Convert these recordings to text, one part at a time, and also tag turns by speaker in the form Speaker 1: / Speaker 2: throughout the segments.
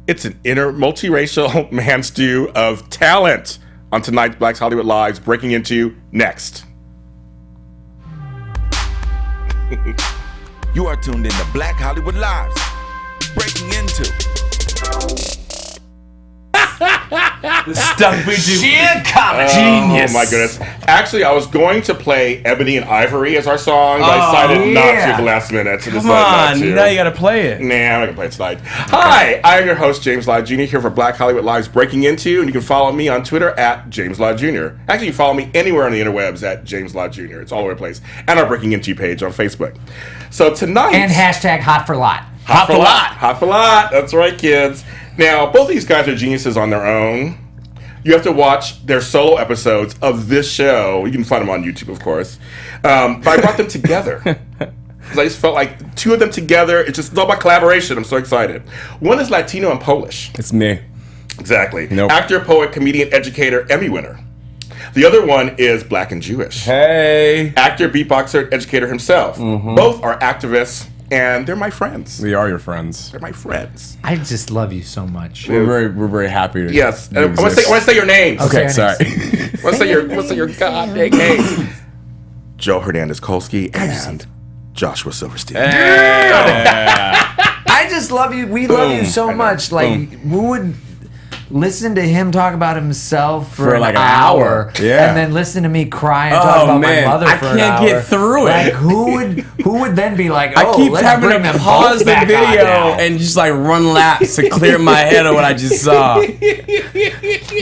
Speaker 1: It's an inner multiracial man stew of talent on tonight's Black Hollywood Lives, breaking into next.
Speaker 2: You are tuned in to Black Hollywood Lives, breaking into
Speaker 3: the stuff we do.
Speaker 4: Sheer comedy.
Speaker 3: Genius.
Speaker 1: Oh my goodness. Actually, I was going to play Ebony and Ivory as our song, but I decided not to at the last minute. So
Speaker 3: Come on, now you gotta play it.
Speaker 1: Nah, I'm not gonna play it tonight. Hi, I'm your host, James Lott Jr. here for Black Hollywood Live's Breaking Into, and you can follow me on Twitter at James Lott Jr. Actually, you can follow me anywhere on the interwebs at James Lott Jr. It's all over the place. And our Breaking Into page on Facebook. So tonight...
Speaker 4: And hashtag Hot for Lot.
Speaker 1: Hot for Lot. Hot for Lot. That's right, kids. Now, both of these guys are geniuses on their own. You have to watch their solo episodes of this show. You can find them on YouTube, of course. But I brought them together. Because I just felt like two of them together, it's just all about collaboration. I'm so excited. One is Latino and Polish.
Speaker 3: It's me.
Speaker 1: Exactly.
Speaker 3: Nope.
Speaker 1: Actor, poet, comedian, educator, Emmy winner. The other one is Black and Jewish.
Speaker 3: Hey.
Speaker 1: Actor, beatboxer, educator himself. Mm-hmm. Both are activists, and they're my friends.
Speaker 3: We are your friends.
Speaker 1: They're my friends.
Speaker 4: I just love you so much.
Speaker 3: We're very happy.
Speaker 1: Yes. I want to say your names.
Speaker 3: Okay, sorry.
Speaker 1: I want to say your goddamn names. Joe Hernandez-Kolski and Joshua Silverstein.
Speaker 4: I just love you. We love you so much. Like, who would listen to him talk about himself for
Speaker 3: like
Speaker 4: an
Speaker 3: an
Speaker 4: hour,
Speaker 3: yeah,
Speaker 4: and then listen to me cry and talk about my mother for an hour?
Speaker 3: I can't get through it.
Speaker 4: Like, who would then be like,
Speaker 3: I keep
Speaker 4: let's
Speaker 3: having
Speaker 4: bring
Speaker 3: to
Speaker 4: them
Speaker 3: pause
Speaker 4: both
Speaker 3: the
Speaker 4: back
Speaker 3: video
Speaker 4: on now.
Speaker 3: and just like run laps to clear my head of what I just saw.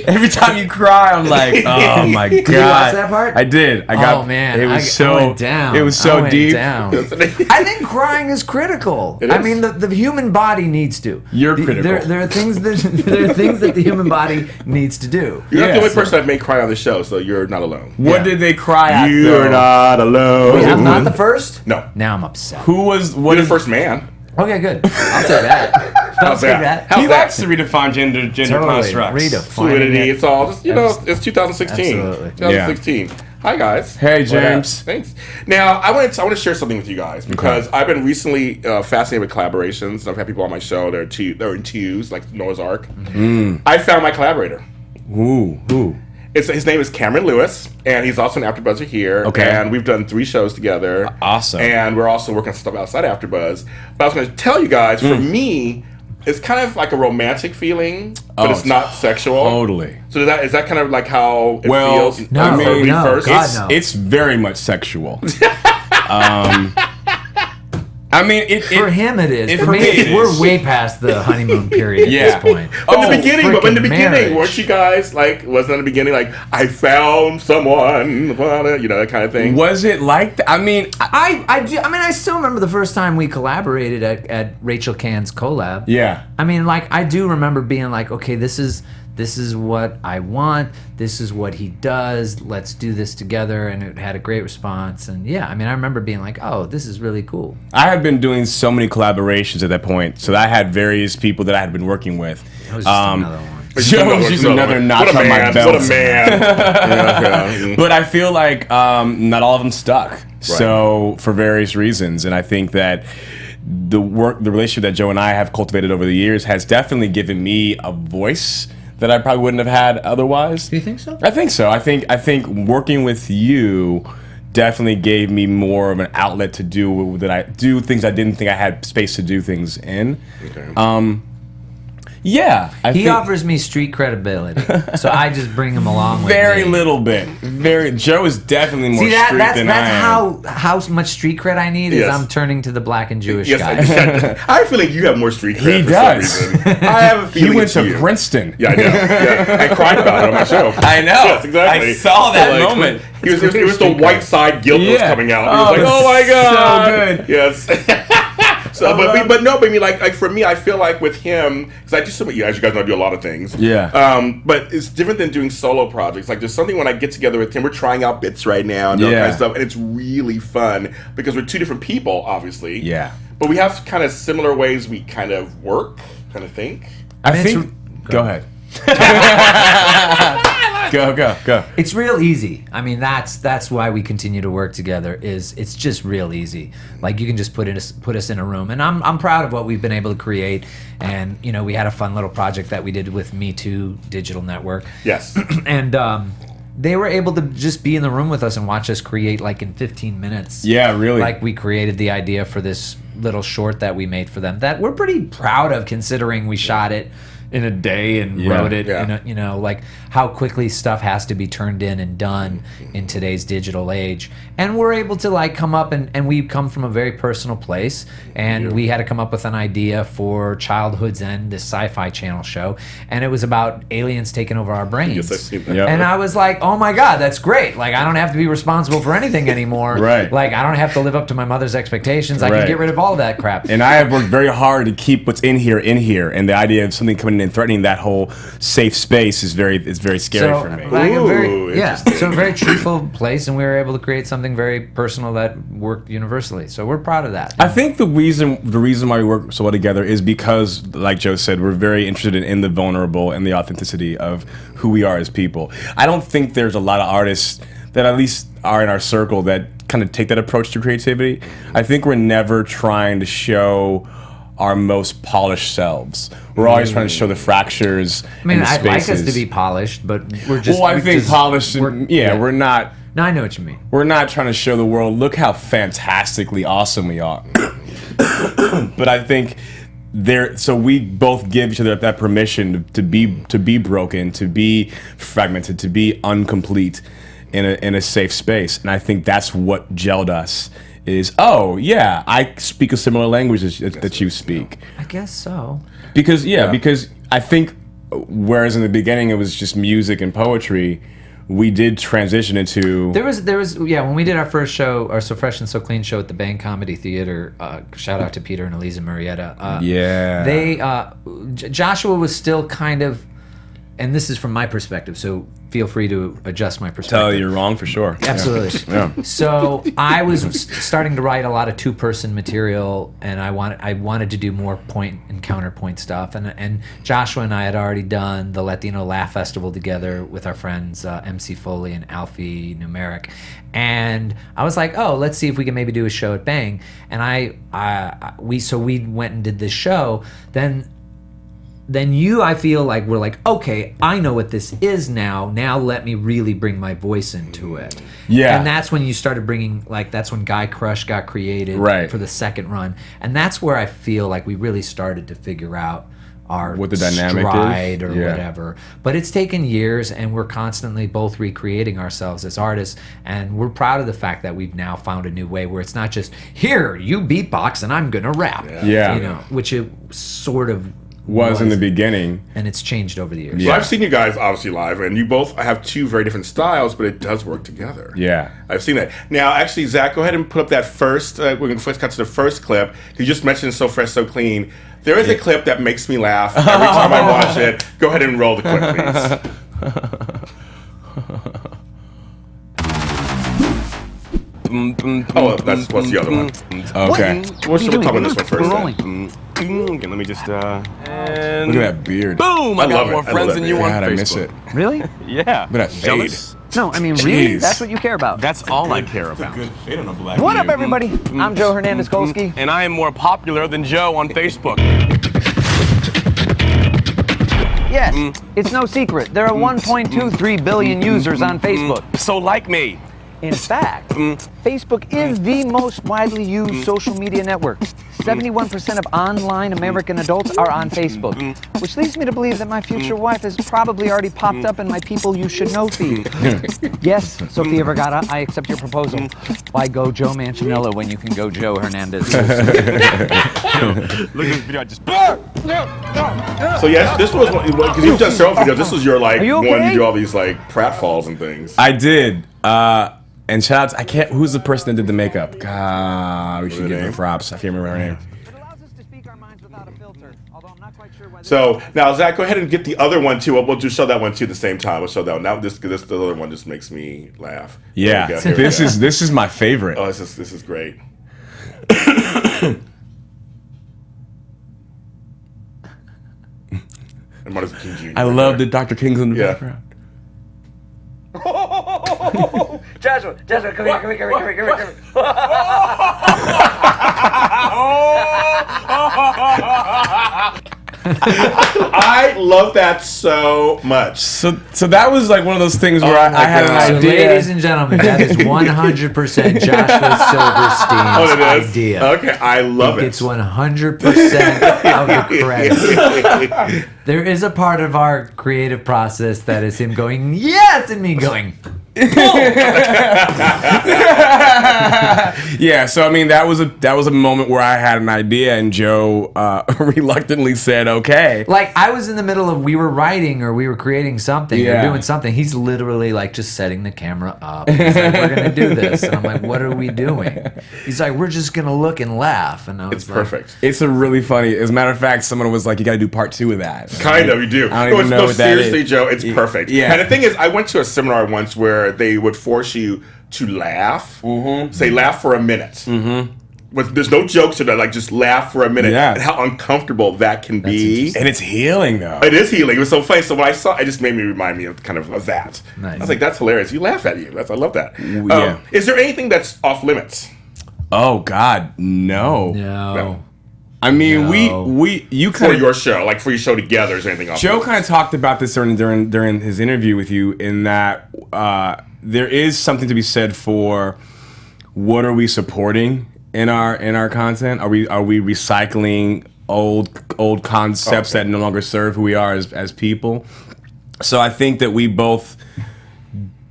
Speaker 3: Every time you cry, I'm like, oh my god.
Speaker 4: Did you watch that part?
Speaker 3: I did. I got.
Speaker 4: Oh man,
Speaker 3: it was
Speaker 4: I went down.
Speaker 3: It was so deep.
Speaker 4: Down. I think crying is critical. I mean, the human body needs to.
Speaker 3: You're critical.
Speaker 4: There are things that the human body needs to do.
Speaker 1: You're not the only person I've made cry on the show, so you're not alone.
Speaker 3: What did they cry at?
Speaker 1: You're not alone.
Speaker 4: Wait, I'm not the first?
Speaker 1: No.
Speaker 4: Now I'm upset.
Speaker 3: Who was?
Speaker 1: You're the first man.
Speaker 4: Okay, good. I'll take that. I'll take that.
Speaker 3: He likes to redefine gender constructs.
Speaker 1: Fluidity. It's all just, it's 2016.
Speaker 4: Absolutely.
Speaker 1: 2016. Yeah. Hi guys.
Speaker 3: Hey James.
Speaker 1: Thanks. Now I want to share something with you guys because I've been recently fascinated with collaborations. I've had people on my show. They're in twos, like Noah's Ark. I found my collaborator.
Speaker 3: Who?
Speaker 1: His name is Cameron Lewis, and he's also an AfterBuzzer here.
Speaker 3: Okay.
Speaker 1: And we've done 3 shows together.
Speaker 3: Awesome.
Speaker 1: And we're also working on stuff outside AfterBuzz. But I was going to tell you guys, for me, it's kind of like a romantic feeling, but it's not sexual.
Speaker 3: Totally.
Speaker 1: So is that kind of like how it feels?
Speaker 4: No,
Speaker 1: first?
Speaker 4: God, no.
Speaker 3: It's very much sexual. I mean,
Speaker 4: for him it is.
Speaker 3: For me, it is.
Speaker 4: We're way past the honeymoon period at this point.
Speaker 1: But in the beginning,
Speaker 4: marriage.
Speaker 1: weren't you guys like? Wasn't in the beginning like I found someone, that kind of thing?
Speaker 3: Was it like that? I mean,
Speaker 4: I still remember the first time we collaborated at Rachel Cann's collab.
Speaker 3: Yeah.
Speaker 4: I mean, like I do remember being like, okay, this is what I want. This is what he does. Let's do this together. And it had a great response. And yeah, I mean, I remember being like, oh, this is really cool.
Speaker 3: I had been doing so many collaborations at that point. So I had various people that I had been working with.
Speaker 4: It was just another one.
Speaker 3: Joe was just another notch on my belt.
Speaker 1: What a man.
Speaker 3: But I feel like not all of them stuck. Right. So for various reasons. And I think that the relationship that Joe and I have cultivated over the years has definitely given me a voice that I probably wouldn't have had otherwise.
Speaker 4: Do you think so?
Speaker 3: I think so. I think working with you definitely gave me more of an outlet to do things I didn't think I had space to do things in. Okay. Yeah,
Speaker 4: he offers me street credibility, so I just bring him along with
Speaker 3: very
Speaker 4: me.
Speaker 3: Little bit. Joe is definitely more street than I am.
Speaker 4: That's how much street cred I need is I'm turning to the Black and Jewish guy.
Speaker 1: I feel like you have more street cred.
Speaker 3: He
Speaker 1: for
Speaker 3: does.
Speaker 1: Some reason. I have a feeling
Speaker 3: he went to Princeton.
Speaker 1: Yeah, I know. Yeah. I cried about it on my show.
Speaker 3: I know.
Speaker 1: Yes, exactly.
Speaker 3: I saw that moment.
Speaker 1: It was the white side guilt that was coming out. He was like, oh my god,
Speaker 3: so good.
Speaker 1: Yes. So, but for me, I feel like with him, because I do so many, as you guys know, I do a lot of things.
Speaker 3: Yeah.
Speaker 1: But it's different than doing solo projects. Like there's something when I get together with him, we're trying out bits right now and all kind of stuff, and it's really fun because we're 2 different people, obviously.
Speaker 3: Yeah.
Speaker 1: But we have kind of similar ways we kind of work, kind of think.
Speaker 3: I think. Go ahead. Go.
Speaker 4: It's real easy. I mean, that's why we continue to work together. It's just real easy. Like you can just put us in a room, and I'm proud of what we've been able to create. And we had a fun little project that we did with Me Too Digital Network.
Speaker 1: Yes.
Speaker 4: And they were able to just be in the room with us and watch us create like in 15 minutes.
Speaker 3: Yeah, really.
Speaker 4: Like we created the idea for this little short that we made for them that we're pretty proud of, considering we shot it in a day and wrote it in a, like how quickly stuff has to be turned in and done in today's digital age. And we're able to like come up and we come from a very personal place, and we had to come up with an idea for Childhood's End, this sci-fi channel show, and it was about aliens taking over our brains.
Speaker 1: Yes, I've seen that.
Speaker 3: Yep.
Speaker 4: And I was like, oh my God, that's great. Like, I don't have to be responsible for anything anymore.
Speaker 3: Right.
Speaker 4: Like, I don't have to live up to my mother's expectations. I can
Speaker 3: Right.
Speaker 4: get rid of all of that crap.
Speaker 3: And I have worked very hard to keep what's in here, and the idea of something coming in and threatening that whole safe space is very scary for me.
Speaker 4: Like
Speaker 1: Ooh,
Speaker 4: so a very truthful place, and we were able to create something very personal that worked universally. So we're proud of that.
Speaker 3: I think the reason why we work so well together is because, like Joe said, we're very interested in the vulnerable and the authenticity of who we are as people. I don't think there's a lot of artists that at least are in our circle that kind of take that approach to creativity. I think we're never trying to show our most polished selves. We're always trying to show the fractures.
Speaker 4: I mean,
Speaker 3: and the
Speaker 4: I'd like us
Speaker 3: spaces.
Speaker 4: to be polished, but we're just.
Speaker 3: Well, I think polished. We're not.
Speaker 4: No, I know what you mean.
Speaker 3: We're not trying to show the world, look how fantastically awesome we are. But I think so we both give each other that permission to be broken, to be fragmented, to be incomplete in a safe space. And I think that's what gelled us. Is I speak a similar language that you speak.
Speaker 4: I guess so.
Speaker 3: Because I think whereas in the beginning it was just music and poetry, we did transition into
Speaker 4: There was when we did our first show, our So Fresh and So Clean show at the Bang Comedy Theater. Shout out to Peter and Eliza Marietta. Joshua was still kind of, and this is from my perspective, so feel free to adjust my perspective.
Speaker 3: Tell you're wrong for sure.
Speaker 4: Absolutely.
Speaker 3: Yeah.
Speaker 4: So I was starting to write a lot of two-person material, and I wanted to do more point and counterpoint stuff. And Joshua and I had already done the Latino Laugh Festival together with our friends MC Foley and Alfie Numeric. And I was like, oh, let's see if we can maybe do a show at Bang. And we went and did this show. Then I feel like we're like, okay, I know what this is now. Now let me really bring my voice into it.
Speaker 3: Yeah.
Speaker 4: And that's when you started bringing, like, that's when Guy Crush got created for the second run. And that's where I feel like we really started to figure out what the dynamic stride or whatever. But it's taken years, and we're constantly both recreating ourselves as artists. And we're proud of the fact that we've now found a new way where it's not just, here, you beatbox and I'm going to rap.
Speaker 3: Yeah.
Speaker 4: Which it sort of
Speaker 3: was in the beginning,
Speaker 4: and it's changed over the years.
Speaker 1: So I've seen you guys obviously live, and you both have two very different styles, but it does work together.
Speaker 3: Yeah,
Speaker 1: I've seen that. Now, actually, Zach, go ahead and put up that first. We're going to first cut to the first clip. You just mentioned So Fresh, So Clean. There is a clip that makes me laugh every time I watch it. Go ahead and roll the clip, please. Oh, what's the other one?
Speaker 3: Okay.
Speaker 1: We'll talk about this one first.
Speaker 5: Okay, let me just and
Speaker 3: look at that beard.
Speaker 5: Boom! I got more friends than you on
Speaker 3: God,
Speaker 5: Facebook.
Speaker 3: I miss it.
Speaker 6: Really?
Speaker 5: Yeah.
Speaker 3: Look at that fade.
Speaker 6: No, I mean, really? That's what you care about.
Speaker 5: That's all I care about.
Speaker 3: Good fade on a black
Speaker 6: What up,
Speaker 3: beard.
Speaker 6: everybody? I'm Joe Hernandez-Kolski.
Speaker 5: And I am more popular than Joe on Facebook.
Speaker 6: Yes, it's no secret. There are 1.23 billion users on Facebook.
Speaker 5: So like me.
Speaker 6: In fact, Facebook is the most widely used social media network. 71% of online American adults are on Facebook, which leads me to believe that my future wife has probably already popped up in my People You Should Know feed. Yes, Sofia Vergara, I accept your proposal. Why go Joe Manganiello when you can go Joe Hernandez?
Speaker 5: Look at this video, I just...
Speaker 1: So yes, this was because you've done several videos. This was your
Speaker 6: Are you
Speaker 1: one
Speaker 6: okay?
Speaker 1: you do all these pratfalls and things.
Speaker 3: I did. And shout out, who's the person that did the makeup? God, we should give her props. I can't remember her name.
Speaker 6: It allows us to speak our minds without a filter, although I'm not quite sure why.
Speaker 1: So now, Zach, go ahead and get the other one too. We'll just show that one too at the same time. We'll show that one. Now the other one just makes me laugh.
Speaker 3: Yeah,
Speaker 1: Here we go.
Speaker 3: this is my favorite.
Speaker 1: Oh, this is great. And Martin Luther King Jr.
Speaker 3: I love the Dr. King's in the
Speaker 1: Yeah.
Speaker 3: background.
Speaker 6: Joshua, come here.
Speaker 1: I love that so much.
Speaker 3: So that was like one of those things where I had
Speaker 1: God.
Speaker 3: an
Speaker 4: So,
Speaker 3: idea.
Speaker 4: ladies and gentlemen, that is 100% Joshua Silverstein's
Speaker 1: Oh, it is?
Speaker 4: idea.
Speaker 1: Okay, I love it.
Speaker 4: It's 100% of the credit. There is a part of our creative process that is him going, yes, and me going,
Speaker 3: Yeah, so I mean that was a moment where I had an idea and Joe reluctantly said okay.
Speaker 4: like I was in the middle of, we were writing or we were creating something or
Speaker 3: Yeah.
Speaker 4: doing something. He's literally like just setting the camera up. He's like, we're going to do this. And I'm like, what are we doing? He's like, we're just going to look and laugh. And I was
Speaker 1: It's
Speaker 4: like,
Speaker 1: perfect.
Speaker 3: It's a really funny. As a matter of fact, someone was like, "You got to do part 2 of that."
Speaker 1: Kind of, you do.
Speaker 3: I don't even know what that
Speaker 1: seriously,
Speaker 3: is.
Speaker 1: Joe, it's perfect.
Speaker 3: Yeah.
Speaker 1: And the thing is, I went to a seminar once where they would force you to laugh. Mm-hmm. Say, laugh for a minute. Mm-hmm. There's no jokes in that, like just laugh for a minute.
Speaker 3: Yeah.
Speaker 1: And how uncomfortable that can be.
Speaker 3: And it's healing though.
Speaker 1: It is healing. It was so funny. So when I saw it, just made me remind me of kind of that.
Speaker 4: Nice.
Speaker 1: I was like, that's hilarious. You laugh at you. I love that.
Speaker 3: Yeah.
Speaker 1: Is there anything that's off limits?
Speaker 3: Oh God, no.
Speaker 4: no.
Speaker 3: I mean,
Speaker 4: No.
Speaker 3: you
Speaker 1: For
Speaker 3: kind of
Speaker 1: your show, like for your show together, is there anything off
Speaker 3: Joe
Speaker 1: limits?
Speaker 3: kind of talked about this during his interview with you, in that there is something to be said for what are we supporting in our content? Are we recycling old concepts that no longer serve who we are as people? So I think that we both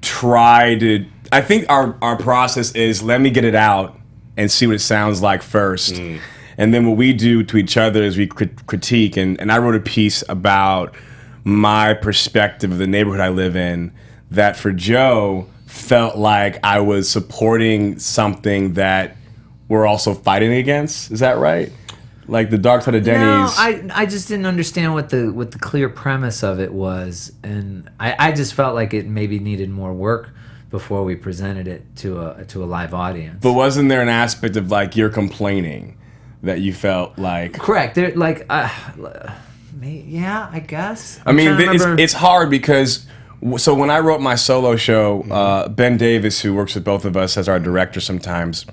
Speaker 3: try to. I think our process is, let me get it out and see what it sounds like first. And then what we do to each other is we critique. And I wrote a piece about my perspective of the neighborhood I live in that for Joe felt like I was supporting something that we're also fighting against. Is that right? Like the dark side of Denny's.
Speaker 4: No, I just didn't understand what the clear premise of it was, and I just felt like it maybe needed more work before we presented it to a live audience.
Speaker 3: But wasn't there an aspect of like you're complaining that you felt like?
Speaker 4: Correct. They're like, yeah, I guess.
Speaker 3: I mean,
Speaker 4: I'm trying to remember-
Speaker 3: it's hard because. So when I wrote my solo show, Ben Davis, who works with both of us as our director sometimes,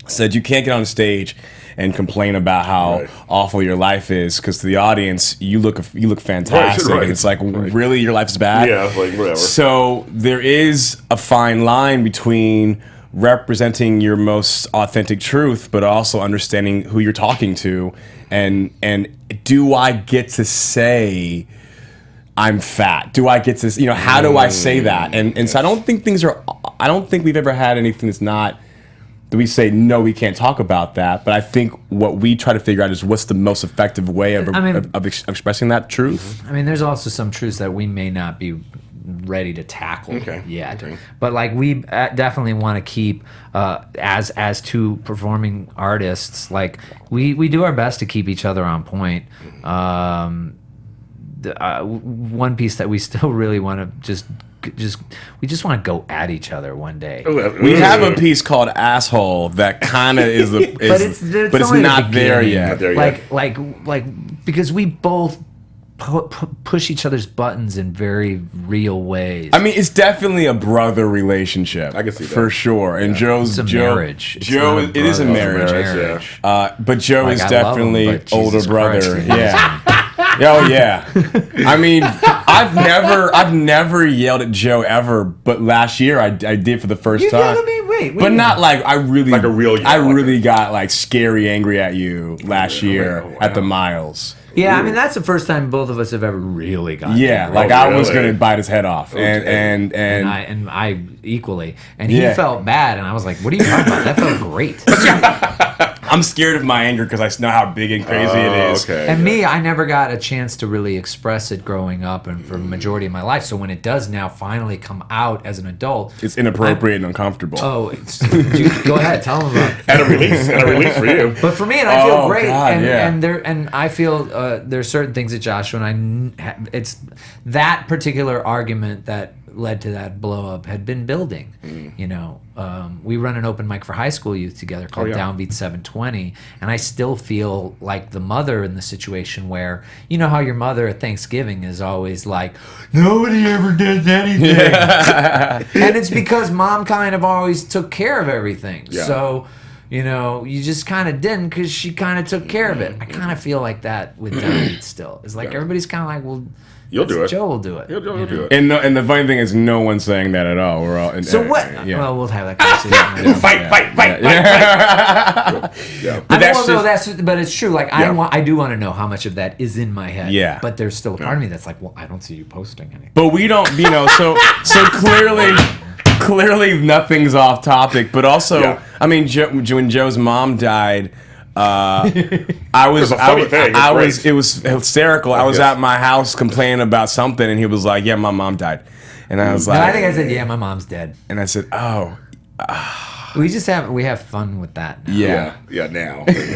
Speaker 3: said you can't get on stage and complain about how awful your life is, because to the audience you look fantastic.
Speaker 1: Right.
Speaker 3: And it's like, really, your life's bad?
Speaker 1: Yeah, like whatever.
Speaker 3: So there is a fine line between representing your most authentic truth, but also understanding who you're talking to, and do I get to say I'm fat? Do I get to, how do I say that? And so I don't think we've ever had anything that's not, that we say, no, we can't talk about that. But I think what we try to figure out is what's the most effective way of expressing that truth.
Speaker 4: I mean, there's also some truths that we may not be ready to tackle yet.
Speaker 1: Okay.
Speaker 4: But like we definitely want to keep as two performing artists, like we do our best to keep each other on point. One piece that we still really want to we just want to go at each other one day.
Speaker 3: We have a piece called "Asshole" that kind of is
Speaker 4: But it's only the
Speaker 3: not there
Speaker 4: beginning.
Speaker 3: yet.
Speaker 1: Not there yet.
Speaker 4: Like because we both push each other's buttons in very real ways.
Speaker 3: I mean, it's definitely a brother relationship.
Speaker 1: I can see that.
Speaker 3: For sure. And Joe's
Speaker 4: It's a marriage. It's
Speaker 3: Joe,
Speaker 4: not a
Speaker 3: it is a
Speaker 4: brother,
Speaker 3: marriage.
Speaker 4: it's a marriage.
Speaker 3: But Joe
Speaker 4: Like,
Speaker 3: is
Speaker 4: I love him,
Speaker 3: definitely
Speaker 4: but
Speaker 3: older
Speaker 4: Jesus
Speaker 3: brother.
Speaker 4: Christ.
Speaker 3: Yeah. Oh yeah. I mean, I've never yelled at Joe ever, but last year I did for the first
Speaker 4: You
Speaker 3: time.
Speaker 4: yelled at me? Wait,
Speaker 3: But not like I really
Speaker 1: Like a real yell,
Speaker 3: I
Speaker 1: like
Speaker 3: really got like scary angry at you last year
Speaker 1: wow.
Speaker 3: at the Miles.
Speaker 4: Yeah, I mean that's the first time both of us have ever really gotten
Speaker 3: Yeah,
Speaker 4: angry.
Speaker 3: like
Speaker 1: Oh,
Speaker 3: I was
Speaker 1: really?
Speaker 3: gonna bite his head off, and
Speaker 4: and I equally, and he
Speaker 3: Yeah.
Speaker 4: felt bad, and I was like, "What are you talking about? That felt great."
Speaker 3: I'm scared of my anger because I know how big and crazy it is.
Speaker 1: Okay.
Speaker 4: And me, I never got a chance to really express it growing up, and for the majority of my life. So when it does now finally come out as an adult,
Speaker 3: It's inappropriate and uncomfortable.
Speaker 4: Dude, go ahead, tell them about it.
Speaker 1: And a release for you.
Speaker 4: But for me, and I feel
Speaker 3: Oh,
Speaker 4: great,
Speaker 3: God, yeah.
Speaker 4: and I feel there's certain things that Joshua and it's that particular argument that led to that blow up had been building. You know, we run an open mic for high school youth together called Downbeat 720, and I still feel like the mother in the situation where, you know how your mother at Thanksgiving is always like, nobody ever does anything. And it's because mom kind of always took care of everything.
Speaker 1: Yeah.
Speaker 4: So, you know, you just kind of didn't because she kind of took care of it. I kind of feel like that with Downbeat still. It's like everybody's kind of like, well,
Speaker 1: You'll do it.
Speaker 4: Joe will do it.
Speaker 1: You'll do it.
Speaker 3: And the funny thing is, no one's saying that at all. We're all.
Speaker 4: So what?
Speaker 3: Yeah.
Speaker 4: Well, we'll have that conversation.
Speaker 1: Fight. Yeah.
Speaker 3: But that's
Speaker 4: But it's true. Like I do want to know how much of that is in my head.
Speaker 3: Yeah.
Speaker 4: But there's still a part of me that's like, well, I don't see you posting anything.
Speaker 3: But we don't, you know, so clearly nothing's off topic. But also, I mean, when Joe's mom died, it was hysterical. I was at my house complaining about something, and he was like, "Yeah, my mom died," and I was like,
Speaker 4: I think I said, "Yeah, my mom's dead."
Speaker 3: And I said, "Oh."
Speaker 4: We have fun with that now.
Speaker 3: Yeah.
Speaker 1: Now. I was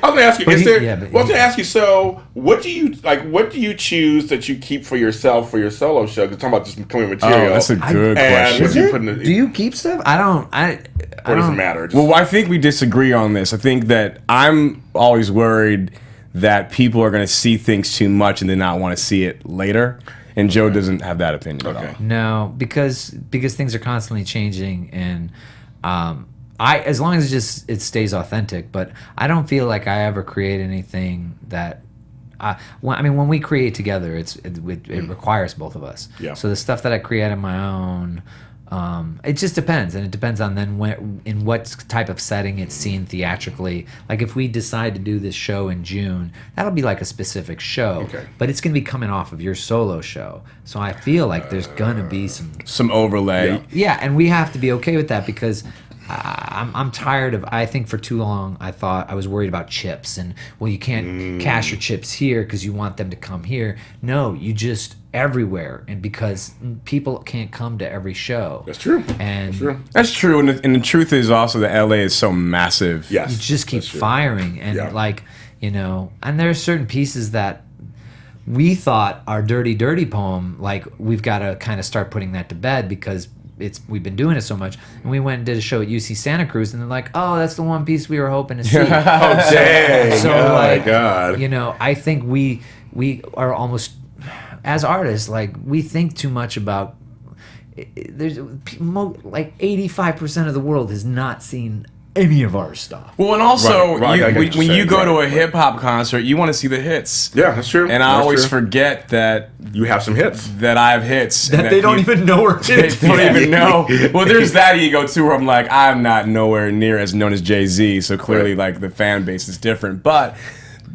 Speaker 1: gonna ask you.
Speaker 4: But
Speaker 1: I was gonna ask you. So, what do you choose that you keep for yourself for your solo show? Because talking about just coming material.
Speaker 3: Oh, that's a good
Speaker 1: and what
Speaker 3: question.
Speaker 1: do you
Speaker 4: Do you keep stuff? I don't.
Speaker 1: It doesn't matter.
Speaker 3: Well, I think we disagree on this. I think that I'm always worried that people are going to see things too much and then not want to see it later. And Joe doesn't have that opinion at all.
Speaker 4: No, because things are constantly changing, and as long as it stays authentic. But I don't feel like I ever create anything that. When we create together, it requires both of us.
Speaker 1: Yeah.
Speaker 4: So the stuff that I create on my own, it just depends, and it depends on then in what type of setting it's seen theatrically. Like if we decide to do this show in June, that'll be like a specific show.
Speaker 1: Okay.
Speaker 4: But it's gonna be coming off of your solo show, so I feel like there's gonna be
Speaker 3: some overlay.
Speaker 4: Yeah, and we have to be okay with that because. I'm tired of. I think for too long I thought I was worried about chips and you can't cash your chips here because you want them to come here. No, you just everywhere, and because people can't come to every show.
Speaker 1: That's true.
Speaker 4: And
Speaker 3: That's true. And the truth is also that LA is so massive.
Speaker 1: Yes,
Speaker 4: you just keep firing, and and there are certain pieces that we thought our dirty poem, like we've got to kind of start putting that to bed because. We've been doing it so much, and we went and did a show at UC Santa Cruz, and they're like, "Oh, that's the one piece we were hoping to see."
Speaker 1: Dang! My God!
Speaker 4: I think we are almost as artists, like we think too much about. There's like 85% of the world has not seen any of our stuff.
Speaker 3: Well, and also
Speaker 1: Right,
Speaker 3: when you go to a hip hop concert, you want to see the hits.
Speaker 1: Yeah, that's true.
Speaker 3: And I always forget that
Speaker 1: you have some hits.
Speaker 3: That I have hits
Speaker 4: That they don't even know are hits.
Speaker 3: They don't even know. Well, there's that ego too, where I'm like, I'm not nowhere near as known as Jay-Z, so clearly like the fan base is different. But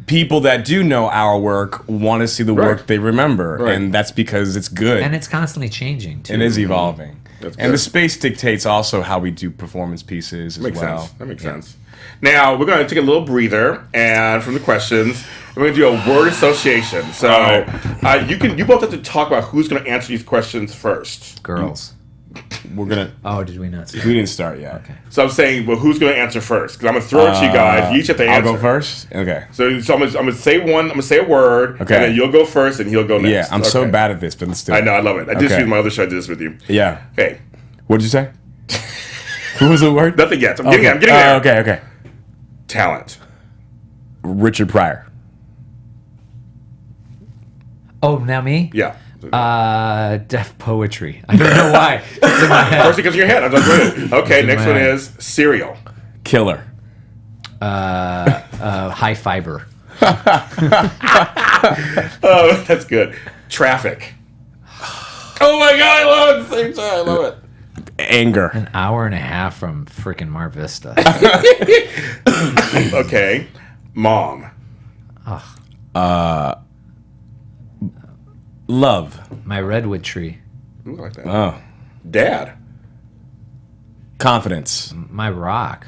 Speaker 3: people that do know our work want to see the work they remember, and that's because it's good.
Speaker 4: And it's constantly changing too.
Speaker 3: It is evolving.
Speaker 1: That's
Speaker 3: and
Speaker 1: good.
Speaker 3: the space dictates also how we do performance pieces as well.
Speaker 1: Sense. That makes sense. Now we're going to take a little breather, and from the questions, we're going to do a word association. So you both have to talk about who's going to answer these questions first.
Speaker 4: Girls.
Speaker 3: We're gonna.
Speaker 4: Oh, did we not?
Speaker 3: We didn't start yet.
Speaker 4: Okay.
Speaker 1: So I'm saying, well, who's going to answer first? Because I'm going to throw it to you guys. You each have to answer.
Speaker 3: I'll go first. Okay.
Speaker 1: So I'm going to say one. I'm going to say a word.
Speaker 3: Okay.
Speaker 1: And then you'll go first, and he'll go next.
Speaker 3: Yeah, I'm so bad at this, but let's do it.
Speaker 1: I know. I love it. I did
Speaker 3: Okay.
Speaker 1: see my other show. I did this with you.
Speaker 3: Yeah.
Speaker 1: Okay.
Speaker 3: What did you say? What was the word?
Speaker 1: Nothing yet. I'm getting there.
Speaker 3: Okay.
Speaker 1: Talent.
Speaker 3: Richard Pryor.
Speaker 4: Oh, now me?
Speaker 1: Yeah.
Speaker 4: Deaf poetry. I don't know why. It's in my head.
Speaker 1: First because of your head. I'm just ready. Okay.
Speaker 4: in
Speaker 1: Next
Speaker 4: my
Speaker 1: one
Speaker 4: head.
Speaker 1: is cereal.
Speaker 3: Killer.
Speaker 4: High fiber.
Speaker 1: Oh, that's good. Traffic. Oh my God, I love it at the same time. I love it.
Speaker 3: Anger.
Speaker 4: An hour and a half from freaking Mar Vista.
Speaker 1: Okay. Mom.
Speaker 3: Love.
Speaker 4: My redwood tree.
Speaker 1: Ooh, I like that.
Speaker 3: Oh.
Speaker 1: Dad.
Speaker 3: Confidence.
Speaker 4: My rock.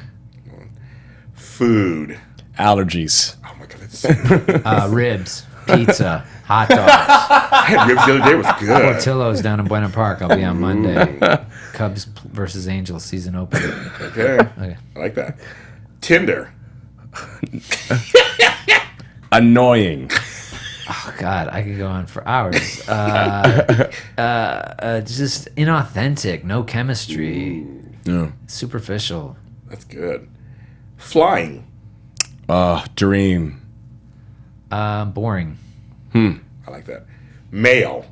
Speaker 1: Food.
Speaker 3: Allergies.
Speaker 1: Oh my God, that's so good.
Speaker 4: Ribs. Pizza. Hot dogs.
Speaker 1: I had ribs the other day. It was good.
Speaker 4: Portillo's down in Buena Park. I'll be on Monday. Cubs versus Angels season opener.
Speaker 1: Okay. I like that. Tinder.
Speaker 3: Annoying.
Speaker 4: Oh God, I could go on for hours. Just inauthentic, no chemistry, superficial.
Speaker 1: That's good. Flying.
Speaker 3: Dream.
Speaker 4: Boring.
Speaker 1: I like that. Male.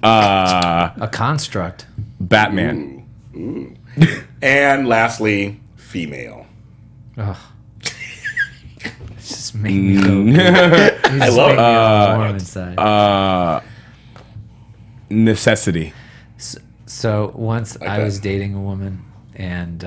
Speaker 4: A construct.
Speaker 3: Batman.
Speaker 1: Ooh. And lastly, female.
Speaker 4: Ugh. It's just made me go. I
Speaker 1: love
Speaker 4: warm inside.
Speaker 3: Necessity.
Speaker 4: So once I
Speaker 1: that.
Speaker 4: was dating a woman, and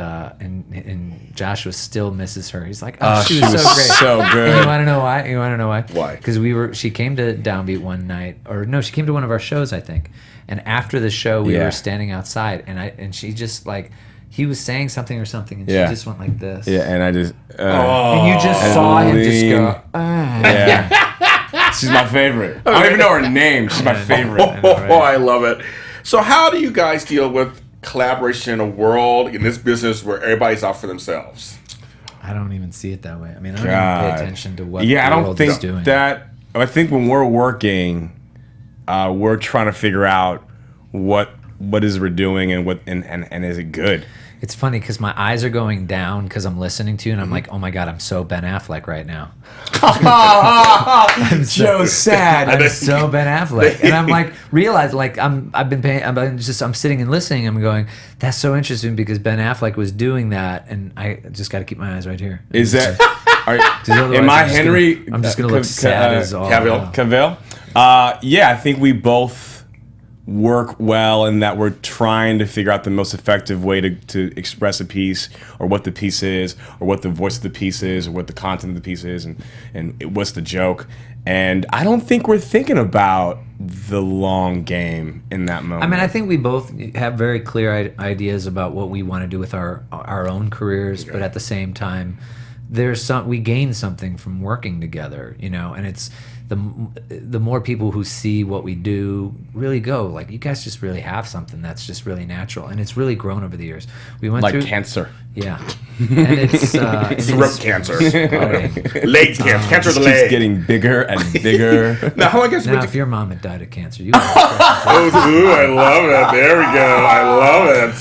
Speaker 4: Joshua still misses her. He's like, oh, she was so great,
Speaker 3: so good.
Speaker 4: And you want to know why? You want to know why?
Speaker 1: Why?
Speaker 4: Because she came to Downbeat one night, or no, she came to one of our shows, I think. And after the show, we were standing outside, and she just like. He was saying something or something, and she just went like this.
Speaker 3: Yeah, and I just...
Speaker 4: and you just saw him just go,
Speaker 3: Yeah. She's my favorite. I don't even know her name. She's my favorite.
Speaker 1: I love it. So how do you guys deal with collaboration in a world, in this business, where everybody's out for themselves?
Speaker 4: I don't even see it that way. I mean, I don't even pay attention to what the
Speaker 3: I don't
Speaker 4: world
Speaker 3: think
Speaker 4: is doing.
Speaker 3: I think when we're working, we're trying to figure out what is we're doing and is it good?
Speaker 4: It's funny because my eyes are going down because I'm listening to you, and I'm like, oh my God, I'm so Ben Affleck right now. I'm
Speaker 3: Joe's sad.
Speaker 4: I'm so Ben Affleck, and I'm like, realize like I'm sitting and listening. I'm going, that's so interesting because Ben Affleck was doing that, and I just got to keep my eyes right here.
Speaker 3: Is that?
Speaker 4: Otherwise
Speaker 3: Am I Henry?
Speaker 4: I'm just gonna look sad as all.
Speaker 3: Cavill? Yeah, I think we both work well in that we're trying to figure out the most effective way to express a piece, or what the piece is, or what the voice of the piece is, or what the content of the piece is, and what's the joke. And I don't think we're thinking about the long game in that moment.
Speaker 4: I mean, I think we both have very clear ideas about what we want to do with our own careers, but at the same time, we gain something from working together, and it's the more people who see what we do really go like, you guys just really have something that's just really natural, and it's really grown over the years. We went
Speaker 3: like
Speaker 4: through
Speaker 3: cancer.
Speaker 4: Yeah, and it's
Speaker 1: Throat cancer,
Speaker 4: okay.
Speaker 1: leg cancer, cancer of the
Speaker 3: Keeps
Speaker 1: leg.
Speaker 3: getting bigger and bigger.
Speaker 1: Now, how long has it
Speaker 4: Now,
Speaker 1: been?
Speaker 4: if your mom had died of cancer, you.
Speaker 1: Ooh, I love it. There we go. I love it.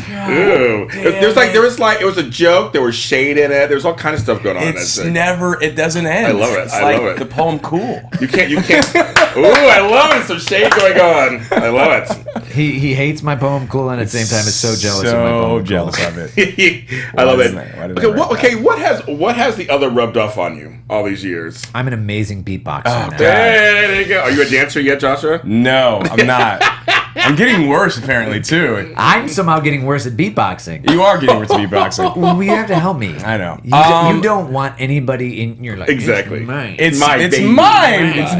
Speaker 1: Ooh, it was a joke. There was shade in it. There's all kind of stuff going on.
Speaker 3: It doesn't end.
Speaker 1: I love it.
Speaker 3: It's
Speaker 1: I love it.
Speaker 3: The poem Cool.
Speaker 1: You can't. Ooh, I love it. Some shade going on. I love it.
Speaker 4: He hates my poem Cool, and at the same time is so jealous of my poem Cool.
Speaker 3: jealous of it.
Speaker 1: I love it.
Speaker 3: Why did
Speaker 1: What has the other rubbed off on you all these years?
Speaker 4: I'm an amazing beatboxer
Speaker 3: Oh,
Speaker 4: now.
Speaker 3: God.
Speaker 1: There you go. Are you a dancer yet, Joshua?
Speaker 3: No, I'm not. I'm getting worse apparently too.
Speaker 4: I'm somehow getting worse at beatboxing.
Speaker 3: You are getting worse at beatboxing.
Speaker 4: Well, you have to help me.
Speaker 3: I know.
Speaker 4: You don't want anybody in your life.
Speaker 1: Exactly.
Speaker 4: It's mine.
Speaker 3: It's
Speaker 1: baby.
Speaker 3: mine. It's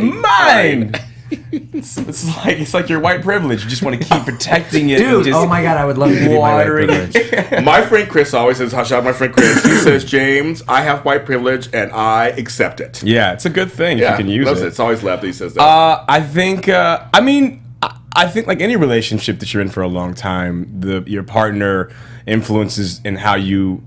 Speaker 3: mine. It's like your white privilege. You just want to keep protecting it.
Speaker 4: Dude,
Speaker 3: and just
Speaker 4: oh my God, I would love to be my white
Speaker 3: watering
Speaker 4: privilege.
Speaker 1: My friend Chris always says, shout out my friend Chris. He says, James, I have white privilege and I accept it.
Speaker 3: Yeah, it's a good thing if you can use
Speaker 1: loves
Speaker 3: it.
Speaker 1: It's always left that he says that.
Speaker 3: I think. I think like any relationship that you're in for a long time, your partner influences in how you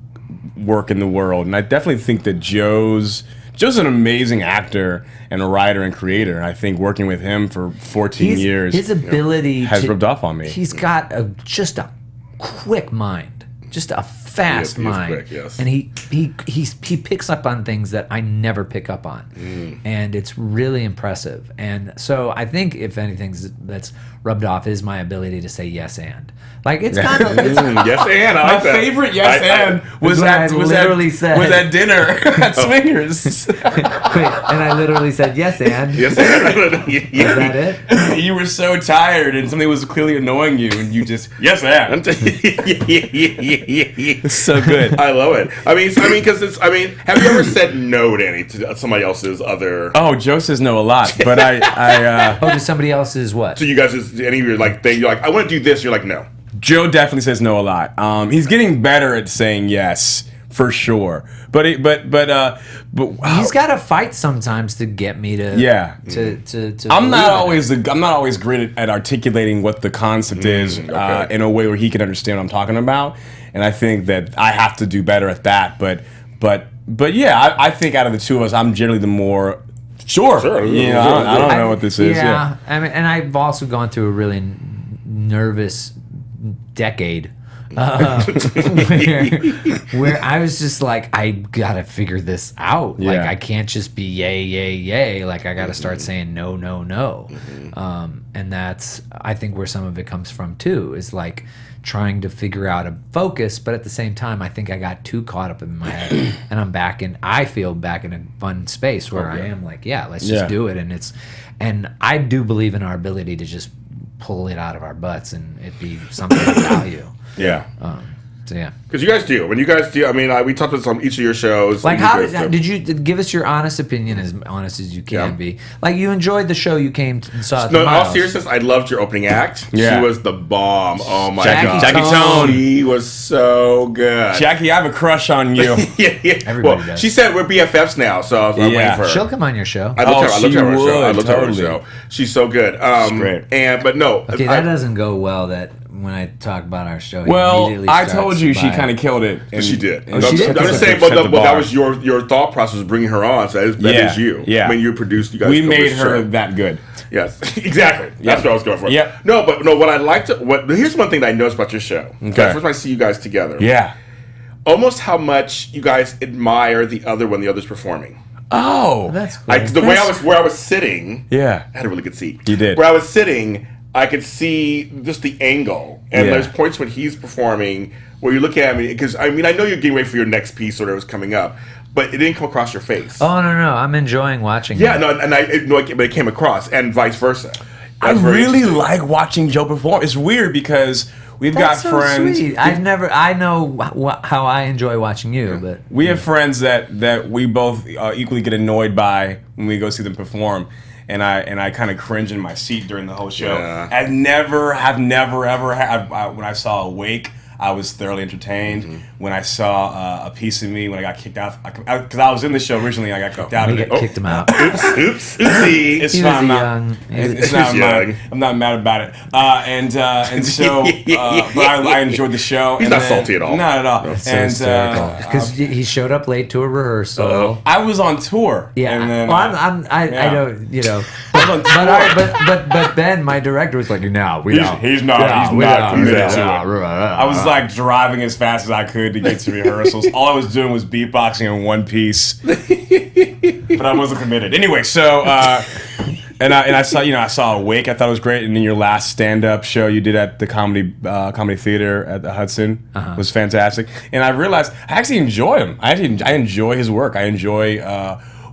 Speaker 3: work in the world, and I definitely think that Joe's an amazing actor and a writer and creator, and I think working with him for 14 years,
Speaker 4: his ability
Speaker 3: has rubbed off on me.
Speaker 4: He's got just a quick mind, just a fast
Speaker 1: He is
Speaker 4: mind,
Speaker 1: quick, yes.
Speaker 4: and he picks up on things that I never pick up on, and it's really impressive. And so I think if anything that's rubbed off is my ability to say yes and. Like it's kind of
Speaker 1: Yes, and I
Speaker 3: My
Speaker 1: like that.
Speaker 3: favorite yes and was
Speaker 4: what I literally said.
Speaker 3: at dinner at Swingers.
Speaker 4: Wait, and I literally said yes and.
Speaker 1: Yes, and.
Speaker 4: Is that it?
Speaker 3: You were so tired and something was clearly annoying you, and you just yes and. It's so good.
Speaker 1: I love it. Because have you ever said no to somebody else's other?
Speaker 3: Oh, Joe says no a lot, but
Speaker 4: Oh, to somebody else's what?
Speaker 1: So you guys just any of your like thing, you're like, I want to do this. You're like, no.
Speaker 3: Joe definitely says no a lot. He's getting better at saying yes for sure, but
Speaker 4: He's got to fight sometimes to get me to.
Speaker 3: Yeah.
Speaker 4: To
Speaker 3: I'm not
Speaker 4: believe in it.
Speaker 3: always I'm not always great at articulating what the concept is
Speaker 1: okay.
Speaker 3: in a way where he can understand what I'm talking about, and I think that I have to do better at that. But But yeah, I think out of the two of us, I'm generally the more sure. I don't know what this is. Yeah,
Speaker 4: I mean, and I've also gone through a really nervous decade. Where I was just like, I gotta figure this out.
Speaker 3: Yeah.
Speaker 4: Like, I can't just be yay, yay, yay. Like, I gotta start saying no, no, no. And that's, I think, where some of it comes from too. Is like trying to figure out a focus, but at the same time, I think I got too caught up in my head, and I feel back in a fun space where I am like, let's just do it. And I do believe in our ability to just pull it out of our butts and it be something of value.
Speaker 1: Yeah.
Speaker 4: So yeah.
Speaker 1: Because you guys do. When you guys do, I mean, we talked about this on each of your shows.
Speaker 4: Like, how did you give us your honest opinion, as honest as you can be? Like, you enjoyed the show you came and saw at the
Speaker 1: No, in all
Speaker 4: Miles.
Speaker 1: seriousness, I loved your opening act.
Speaker 3: Yeah.
Speaker 1: She was the bomb. Oh my god.
Speaker 3: Jackie Tone.
Speaker 1: She was so good.
Speaker 3: Jackie, I have a crush on you.
Speaker 1: yeah.
Speaker 4: Everybody does.
Speaker 1: She said we're BFFs now, so I'm waiting for her.
Speaker 4: She'll come on your show.
Speaker 1: I looked at her on her show. I looked at her on her
Speaker 3: totally.
Speaker 1: show. She's so good.
Speaker 3: great.
Speaker 1: But no.
Speaker 4: Okay, that doesn't go well. That when I talk about our show, he
Speaker 3: Well,
Speaker 4: immediately
Speaker 3: I
Speaker 4: starts
Speaker 3: told you she
Speaker 4: by-
Speaker 3: kind of killed it. And
Speaker 1: She did.
Speaker 3: and
Speaker 1: I'm
Speaker 3: she
Speaker 1: just saying, but that was your thought process bringing her on. So that is you.
Speaker 3: Yeah.
Speaker 1: I mean, you produced. You guys.
Speaker 3: we
Speaker 1: filmed
Speaker 3: made
Speaker 1: this
Speaker 3: her
Speaker 1: show.
Speaker 3: that good.
Speaker 1: Yes, exactly. That's what I was going for.
Speaker 3: Yep.
Speaker 1: No, but what I liked. Here's one thing that I noticed about your show.
Speaker 3: Okay.
Speaker 1: First time I see you guys together.
Speaker 3: Yeah.
Speaker 1: Almost how much you guys admire the other when the other's performing.
Speaker 3: Oh.
Speaker 4: That's cool.
Speaker 1: Where I was sitting.
Speaker 3: Yeah.
Speaker 1: I had a really good seat.
Speaker 3: You did.
Speaker 1: Where I was sitting, I could see just the angle, and
Speaker 3: Yeah.
Speaker 1: there's points when he's performing where you look at me because I mean I know you're getting ready for your next piece or whatever's coming up, but it didn't come across your face.
Speaker 4: Oh no, I'm enjoying watching.
Speaker 1: Yeah,
Speaker 4: it.
Speaker 1: no, and but it came across, and vice versa.
Speaker 3: I
Speaker 1: That's very
Speaker 3: really
Speaker 1: interesting.
Speaker 3: like watching Joe perform. It's weird because we've
Speaker 4: That's
Speaker 3: got
Speaker 4: so
Speaker 3: friends.
Speaker 4: sweet. I know how I enjoy watching you, but
Speaker 3: We have friends that we both equally get annoyed by when we go see them perform, and I kind of cringe in my seat during the whole show.
Speaker 1: Yeah.
Speaker 3: Have never ever when I saw Awake, I was thoroughly entertained. When I saw A Piece of Me, when I got kicked out, because I was in the show originally, I got kicked out of
Speaker 4: we
Speaker 3: it.
Speaker 4: kicked him out.
Speaker 1: Oops, oopsie.
Speaker 3: It's
Speaker 4: He
Speaker 3: fine.
Speaker 4: was
Speaker 3: I'm not.
Speaker 4: young.
Speaker 3: It's not
Speaker 1: He was
Speaker 3: mad.
Speaker 1: young.
Speaker 3: I'm not mad about it. And so, but I enjoyed the show.
Speaker 1: He's
Speaker 3: and
Speaker 1: not
Speaker 3: then-
Speaker 1: salty at all.
Speaker 3: Not at all.
Speaker 4: So
Speaker 3: And
Speaker 4: hysterical. Because he showed up late to a rehearsal.
Speaker 3: I was on tour.
Speaker 4: Yeah,
Speaker 3: And then,
Speaker 4: well, I don't, you know,
Speaker 3: I was on tour.
Speaker 4: but Ben, my director, was like, no, we don't.
Speaker 3: He's not committed to it. I was like driving as fast as I could to get to rehearsals. All I was doing was beatboxing in one piece, but I wasn't committed. Anyway, so and I saw Awake. I thought it was great. And then your last stand-up show you did at the comedy theater at the Hudson was fantastic. And I realized I actually enjoy him. I enjoy his work. I enjoy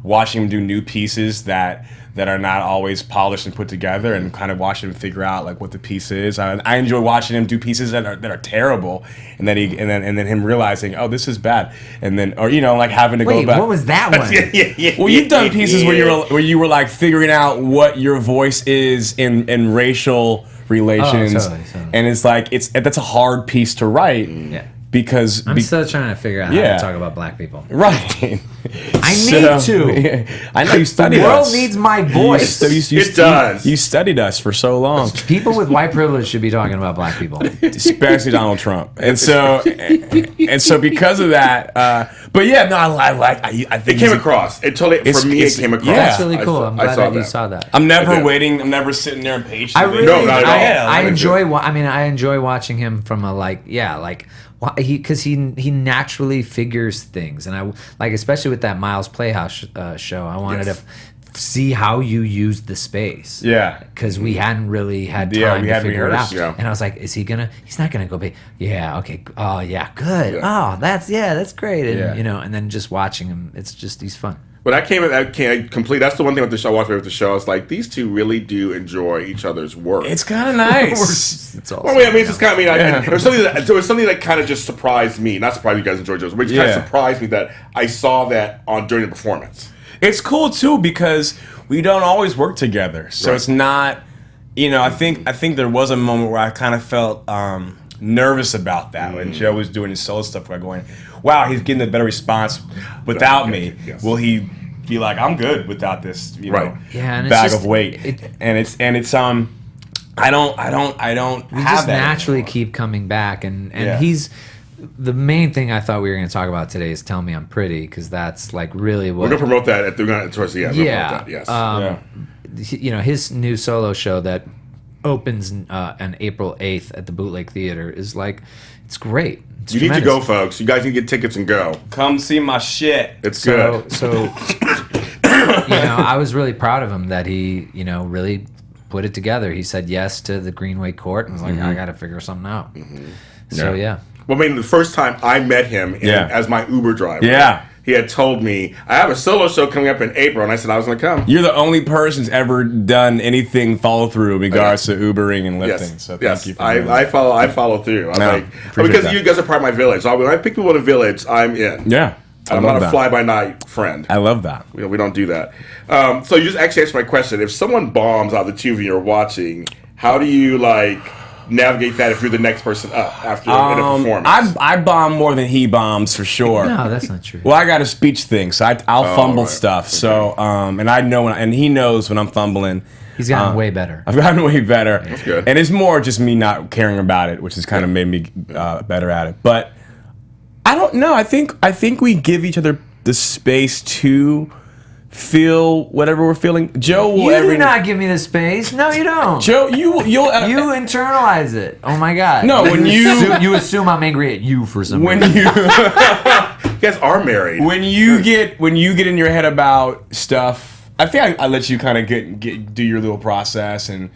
Speaker 3: watching him do new pieces that are not always polished and put together, and kind of watching him figure out like what the piece is. I enjoy watching him do pieces that are terrible, and then him realizing, oh, this is bad, and then like having to
Speaker 4: Wait,
Speaker 3: go back.
Speaker 4: what was that one?
Speaker 1: yeah.
Speaker 3: Well, you've done pieces where you were like figuring out what your voice is in racial relations,
Speaker 4: totally.
Speaker 3: and it's like that's a hard piece to write.
Speaker 4: Yeah.
Speaker 3: Because
Speaker 4: I'm still trying to figure out how
Speaker 3: Yeah.
Speaker 4: to talk about black people.
Speaker 3: right.
Speaker 4: I need to.
Speaker 3: I know you studied
Speaker 4: The world
Speaker 3: us.
Speaker 4: needs my voice.
Speaker 1: It does.
Speaker 3: You studied us for so long,
Speaker 4: People with white privilege should be talking about black people.
Speaker 3: especially Donald Trump, and so because of that. But yeah, no, I think
Speaker 1: It came across. It totally for me. It came across.
Speaker 3: yeah.
Speaker 4: That's really cool. I'm glad that you saw that.
Speaker 3: I'm never
Speaker 1: I did.
Speaker 3: waiting. I'm never sitting there impatient.
Speaker 4: I really,
Speaker 1: No, not at all.
Speaker 4: I
Speaker 1: Me
Speaker 4: enjoy. I enjoy watching him from because he naturally figures things, and I like, especially with that Miles Playhouse show. I wanted
Speaker 1: Yes.
Speaker 4: to see how you use the space.
Speaker 3: Yeah.
Speaker 4: because we hadn't really had time
Speaker 3: Yeah, we
Speaker 4: to
Speaker 3: hadn't
Speaker 4: figure it out.
Speaker 1: rehearsed, yeah.
Speaker 4: And I was like, is he gonna? He's not gonna go big. Yeah. Okay. Oh yeah. Good.
Speaker 1: Yeah.
Speaker 4: Oh, that's great. And
Speaker 3: Yeah.
Speaker 4: and then just watching him, he's fun.
Speaker 1: When I came complete. That's the one thing with the show. I watched with the show. It's like these two really do enjoy each other's work.
Speaker 3: It's kind of nice.
Speaker 4: It's all.
Speaker 1: Well, I mean, it's just kind of. It was something that kind of just surprised me. Not surprised you guys enjoyed Joe's, but it kind of surprised me that I saw that during the performance.
Speaker 3: It's cool too because we don't always work together, so
Speaker 1: Right.
Speaker 3: it's not. I think there was a moment where I kind of felt nervous about that when Joe was doing his solo stuff. Where I'm going, wow, he's getting a better response without me.
Speaker 1: Yes.
Speaker 3: Will he be like, I'm good without this,
Speaker 1: Right.
Speaker 4: Yeah, and it's
Speaker 3: bag
Speaker 4: just-
Speaker 3: of weight? And it's I don't
Speaker 4: We
Speaker 3: have
Speaker 4: just
Speaker 3: that
Speaker 4: naturally
Speaker 3: anymore.
Speaker 4: keep coming back, and
Speaker 3: Yeah.
Speaker 4: he's the main thing I thought we were going to talk about today is "Tell Me I'm Pretty" because that's like really what
Speaker 1: We're gonna promote that towards the end. We'll
Speaker 4: Yeah.
Speaker 1: promote that, yes.
Speaker 4: you know, his new solo show that opens on April 8th at the Bootleg Theater is like, it's great. It's
Speaker 1: You need to
Speaker 4: tremendous.
Speaker 1: go, folks. You guys need to get tickets and go.
Speaker 3: Come see my shit.
Speaker 1: It's good.
Speaker 4: So, you know, I was really proud of him that he, you know, really put it together. He said yes to the Greenway Court and was like, I got to figure something out. So, yeah.
Speaker 1: Well, I mean, the first time I met him as my Uber driver, he had told me, I have a solo show coming up in April, and I said I was going to come.
Speaker 3: You're the only person who's ever done anything follow through in regards to Ubering and lifting.
Speaker 1: Yes,
Speaker 3: So thank you for doing
Speaker 1: I
Speaker 3: that.
Speaker 1: follow through. I'm
Speaker 3: No,
Speaker 1: like,
Speaker 3: appreciate
Speaker 1: because
Speaker 3: that.
Speaker 1: you guys are part of my village. So when I pick people in a village, I'm in.
Speaker 3: Yeah. I
Speaker 1: I'm
Speaker 3: love
Speaker 1: not a
Speaker 3: that.
Speaker 1: fly-by-night friend.
Speaker 3: I love that.
Speaker 1: We don't do that. So you just actually answered my question. If someone bombs out of the two of you are watching, how do you navigate that if you're the next person up after in a performance?
Speaker 3: I bomb more than he bombs for sure.
Speaker 4: No, that's not true.
Speaker 3: Well, I got a speech thing, so I'll fumble
Speaker 1: right.
Speaker 3: stuff. So, and I know, and he knows when I'm fumbling.
Speaker 4: He's gotten way better.
Speaker 3: I've gotten way better.
Speaker 1: That's good.
Speaker 3: And it's more just me not caring about it, which has kind of made me better at it. But I don't know. I think we give each other the space to feel whatever we're feeling. Joe will
Speaker 4: You do not give me the space. No, you don't.
Speaker 3: Joe, you'll
Speaker 4: You internalize it. Oh my God.
Speaker 3: No, when
Speaker 4: you assume I'm angry at you for some
Speaker 3: when
Speaker 4: reason.
Speaker 3: you
Speaker 1: You guys are married.
Speaker 3: when you get in your head about stuff, I think I let you kind of get do your little process and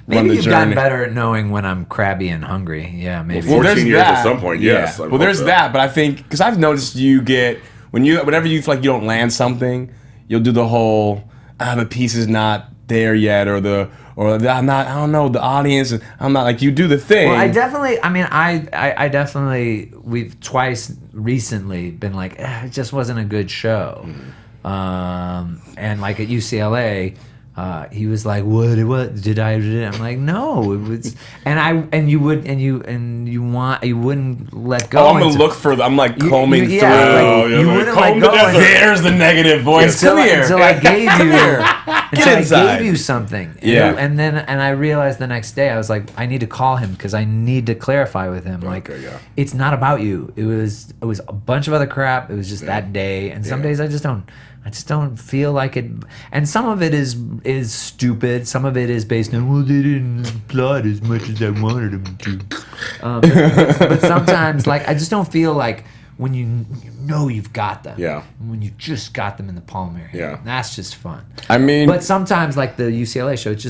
Speaker 3: run
Speaker 4: Maybe
Speaker 3: the
Speaker 4: you've
Speaker 3: journey.
Speaker 4: gotten better at knowing when I'm crabby and hungry. Yeah, maybe.
Speaker 1: Well, 14
Speaker 3: there's
Speaker 1: years
Speaker 3: that.
Speaker 1: at some point, yes. I
Speaker 3: Yeah.
Speaker 1: would
Speaker 3: Well, there's
Speaker 1: hope so.
Speaker 3: that, but I think because I've noticed you get whenever you feel like you don't land something, you'll do the whole the piece is not there yet, or I'm not. I don't know the audience. And I'm not like you do the thing.
Speaker 4: Well, I definitely. I mean, I definitely. We've twice recently been like, it just wasn't a good show, and like at UCLA. He was like, "What did I?" I'm like, "No, it was." And you wouldn't let go.
Speaker 3: Oh, I'm gonna look for. I'm like combing through.
Speaker 4: Like, you wouldn't let go.
Speaker 3: There's the negative voice. Come here.
Speaker 4: Until I gave you. Until I
Speaker 3: inside.
Speaker 4: gave you something.
Speaker 3: Yeah.
Speaker 4: And I realized the next day I was like, I need to call him because I need to clarify with him. Like, it's not about you. It was a bunch of other crap. It was just that day. And some days I just don't feel like it. And some of it is stupid. Some of it is based on, well, they didn't plot as much as I wanted them to. But sometimes, like, I just don't feel like when you know you've got them.
Speaker 1: Yeah.
Speaker 4: When you just got them in the palm of your hand.
Speaker 1: Yeah.
Speaker 4: That's just fun.
Speaker 3: I mean,
Speaker 4: But sometimes, like the UCLA show, it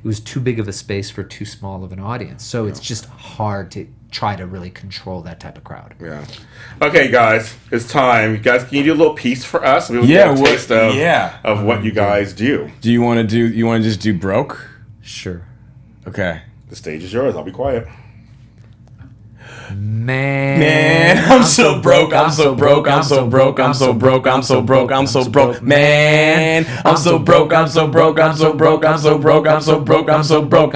Speaker 4: was too big of a space for too small of an audience. So it's just hard to try to really control that type of crowd.
Speaker 1: Yeah. Okay, guys, it's time. You guys, can you do a little piece for us? We get a taste of what you guys do.
Speaker 3: do you want to just do broke?
Speaker 4: Sure.
Speaker 3: Okay.
Speaker 1: The stage is yours. I'll be quiet.
Speaker 4: Man,
Speaker 3: I'm so broke, I'm so broke, I'm so broke, I'm so broke, I'm so broke, I'm so broke, man. I'm so broke, I'm so broke, I'm so broke, I'm so broke, I'm so broke, I'm so broke.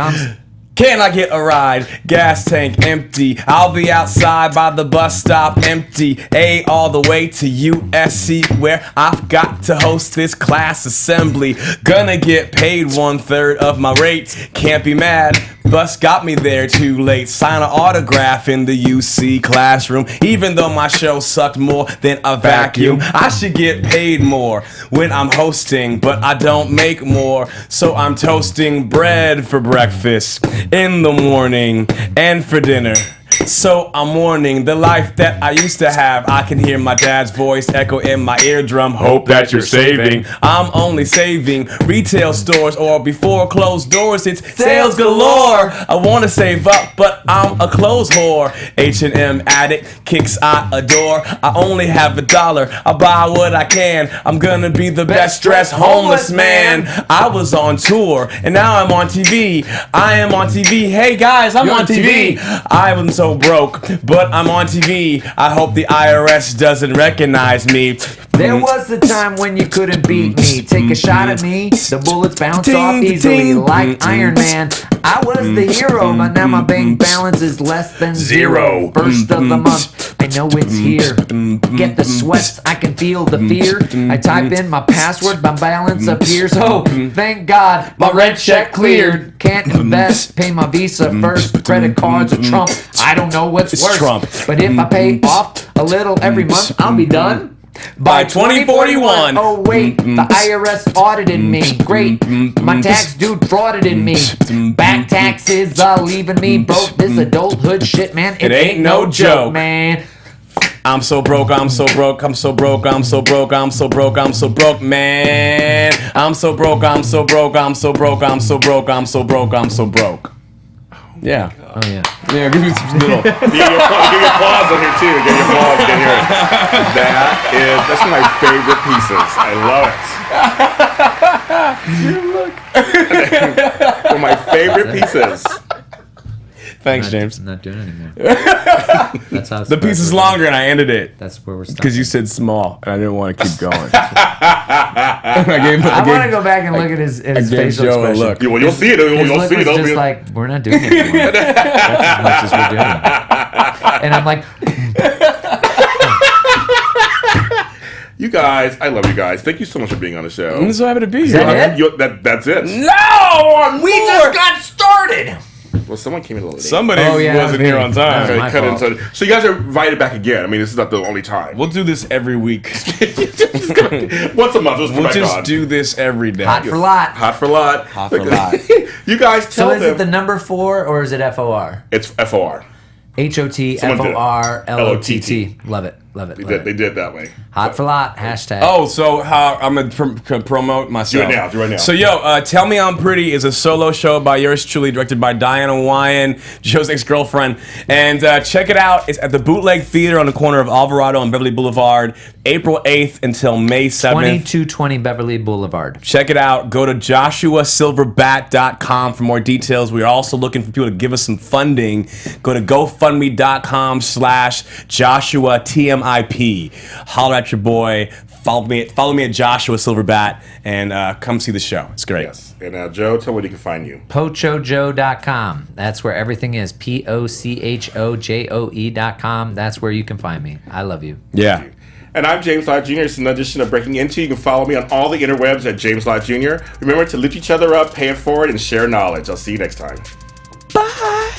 Speaker 3: Can I get a ride? Gas tank empty. I'll be outside by the bus stop empty. A all the way to USC where I've got to host this class assembly. Gonna get paid 1/3 of my rate. Can't be mad. Bus got me there too late. Sign an autograph in the UC classroom. Even though my show sucked more than a vacuum, I should get paid more when I'm hosting, but I don't make more. So I'm toasting bread for breakfast in the morning and for dinner. So I'm mourning the life that I used to have. I can hear my dad's voice echo in my eardrum. Hope that you're saving. I'm only saving retail stores, or before closed doors, it's sales galore. I want to save up, but I'm a clothes whore. H&M addict, kicks I adore. I only have $1. I buy what I can. I'm gonna be the best dressed homeless man. I was on tour, and now I'm on TV. I am on TV. Hey guys, I'm on TV. I am so broke, but I'm on TV. I hope the IRS doesn't recognize me.
Speaker 4: There was the time when you couldn't beat me. Take a shot at me, the bullets bounce off easily like Iron Man. I was the hero, but now my bank balance is less than zero. First of the month, I know it's here. Get the sweats, I can feel the fear. I type in my password, my balance appears. Oh, thank God, my red check cleared. Can't invest, pay my Visa first. Credit cards are Trump. I don't know what's worse.
Speaker 3: Trump.
Speaker 4: But if I pay off a little every month, I'll be done by 2041. Oh wait, the IRS audited me. Great, my tax dude frauded me. Back taxes are leaving me broke. This adulthood shit, man, it ain't no joke, man.
Speaker 3: I'm so broke, I'm so broke, I'm so broke, I'm so broke, I'm so broke, I'm so broke, man. I'm so broke, I'm so broke, I'm so broke, I'm so broke, I'm so broke, I'm so broke. Yeah.
Speaker 4: Oh yeah.
Speaker 3: Yeah, give me some little.
Speaker 1: Give you applause on here too. Give you applause. Get here. That's one of my favorite pieces. I love it. One of my favorite pieces.
Speaker 3: Thanks, James.
Speaker 4: I'm not doing it anymore. That's how
Speaker 3: The piece is longer and I ended it.
Speaker 4: That's where we're stuck.
Speaker 3: Because you said small and I didn't want to keep going.
Speaker 4: I want to go back and look at his facial
Speaker 3: Joe a
Speaker 4: expression.
Speaker 3: look.
Speaker 1: Well, you'll see it.
Speaker 4: His
Speaker 1: You'll
Speaker 4: look
Speaker 1: see it.
Speaker 4: was just like, we're not doing it anymore. That's as much as we're doing. And I'm like,
Speaker 1: You guys, I love you guys. Thank you so much for being on the show.
Speaker 3: I'm so happy to be here.
Speaker 4: that it?
Speaker 1: That's it.
Speaker 3: No!
Speaker 4: we just got started.
Speaker 1: Well, someone came in a little late.
Speaker 3: Somebody
Speaker 4: Oh, yeah,
Speaker 3: wasn't here on time.
Speaker 4: That's my
Speaker 1: Cut in,
Speaker 4: fault.
Speaker 1: so you guys are invited back again. I mean, this is not the only time.
Speaker 3: We'll do this every week.
Speaker 1: Once a month. Let's
Speaker 3: We'll
Speaker 1: back
Speaker 3: just
Speaker 1: on.
Speaker 3: do this every day.
Speaker 4: Hot for lot.
Speaker 1: Hot for lot.
Speaker 3: Hot for lot.
Speaker 1: You guys tell
Speaker 4: So is
Speaker 1: them.
Speaker 4: it the number 4 or is it FOR?
Speaker 1: It's FOR.
Speaker 4: HOT,
Speaker 1: Someone did it.
Speaker 4: FOR, LOTT. Love it. Love it.
Speaker 1: They did it that way.
Speaker 4: Hot for lot. Hashtag.
Speaker 3: Oh, so how I'm gonna promote myself.
Speaker 1: Do it now, do it right now.
Speaker 3: So Tell Me I'm Pretty is a solo show by yours truly, directed by Diana Wyan, Joe's ex-girlfriend, and check it out. It's at the Bootleg Theater on the corner of Alvarado and Beverly Boulevard, April 8th until May 7th.
Speaker 4: 2220 Beverly Boulevard.
Speaker 3: Check it out. Go to joshuasilverbat.com for more details. We are also looking for people to give us some funding. Go to gofundme.com/JoshuaTMIP. Holler at your boy. Follow me at Joshua Silverbat and come see the show. It's great.
Speaker 1: Yes. And Joe, tell me where they can find you.
Speaker 4: PochoJoe.com. That's where everything is. POCHOJOE.com. That's where you can find me. I love you.
Speaker 3: Yeah.
Speaker 1: And I'm James Lott Jr. This is an edition of Breaking Into. You can follow me on all the interwebs at James Lott Jr. Remember to lift each other up, pay it forward, and share knowledge. I'll see you next time.
Speaker 3: Bye.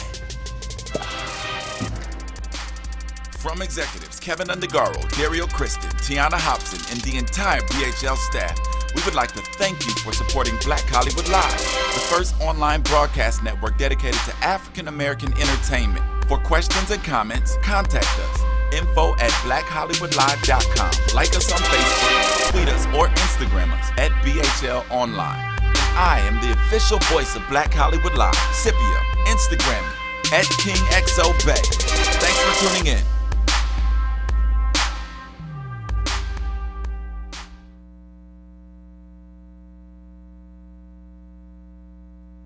Speaker 2: From executives Kevin Undergaro, Dario Kristen, Tiana Hobson, and the entire BHL staff, we would like to thank you for supporting Black Hollywood Live, the first online broadcast network dedicated to African American entertainment. For questions and comments, contact us. info@blackhollywoodlive.com. Like us on Facebook, tweet us, or Instagram us at BHL Online. I am the official voice of Black Hollywood Live. Scipio, Instagram me at KingXOBay. Thanks for tuning in.